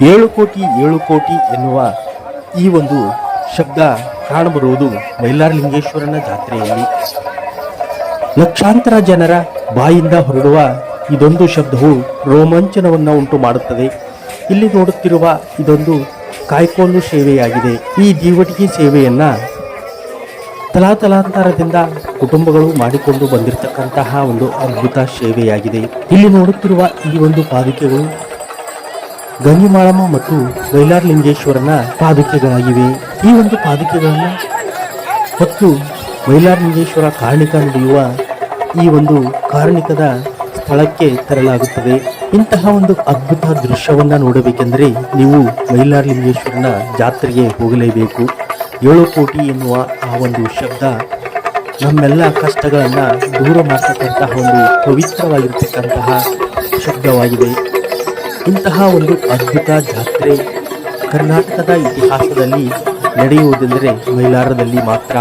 ಏಳು ಕೋಟಿ ಎನ್ನುವ ಈ ಒಂದು ಶಬ್ದ ಕಾಣಬರುವುದು ಮೈಲಾರಲಿಂಗೇಶ್ವರನ ಜಾತ್ರೆಯಲ್ಲಿ. ಲಕ್ಷಾಂತರ ಜನರ ಬಾಯಿಂದ ಹೊರಡುವ ಇದೊಂದು ಶಬ್ದವು ರೋಮಾಂಚನವನ್ನು ಉಂಟು ಮಾಡುತ್ತದೆ. ಇಲ್ಲಿ ನೋಡುತ್ತಿರುವ ಇದೊಂದು ಕಾಯ್ಕೋಲು ಸೇವೆಯಾಗಿದೆ. ಈ ದೀವಟಿಗೆ ಸೇವೆಯನ್ನ ತಲಾತಲಾಂತರದಿಂದ ಕುಟುಂಬಗಳು ಮಾಡಿಕೊಂಡು ಬಂದಿರತಕ್ಕಂತಹ ಒಂದು ಅದ್ಭುತ ಸೇವೆಯಾಗಿದೆ. ಇಲ್ಲಿ ನೋಡುತ್ತಿರುವ ಈ ಒಂದು ಪಾದುಕೆಗಳು ಗಂಗಿಮಾಳಮ್ಮ ಮತ್ತು ಮೈಲಾರಲಿಂಗೇಶ್ವರನ ಪಾದುಕೆಗಳಾಗಿವೆ. ಈ ಒಂದು ಪಾದುಕೆಗಳನ್ನ ಮತ್ತು ಮೈಲಾರಲಿಂಗೇಶ್ವರ ಕಾರ್ಣಿಕ ನಡೆಯುವ ಈ ಒಂದು ಕಾರ್ಣಿಕದ ಸ್ಥಳಕ್ಕೆ ತರಲಾಗುತ್ತದೆ. ಇಂತಹ ಒಂದು ಅದ್ಭುತ ದೃಶ್ಯವನ್ನ ನೋಡಬೇಕೆಂದರೆ ನೀವು ಮೈಲಾರಲಿಂಗೇಶ್ವರನ ಜಾತ್ರೆಗೆ ಹೋಗಲೇಬೇಕು. 7 ಕೋಟಿ ಎನ್ನುವ ಆ ಒಂದು ಶಬ್ದ ನಮ್ಮೆಲ್ಲ ಕಷ್ಟಗಳನ್ನ ದೂರ ಮಾಡತಕ್ಕಂತಹ ಒಂದು ಪವಿತ್ರವಾಗಿರ್ತಕ್ಕಂತಹ ಶಬ್ದವಾಗಿದೆ. ಇಂತಹ ಒಂದು ಅದ್ಭುತ ಜಾತ್ರೆ ಕರ್ನಾಟಕದ ಇತಿಹಾಸದಲ್ಲಿ ನಡೆಯುವುದೆಂದರೆ ಮೈಲಾರದಲ್ಲಿ ಮಾತ್ರ.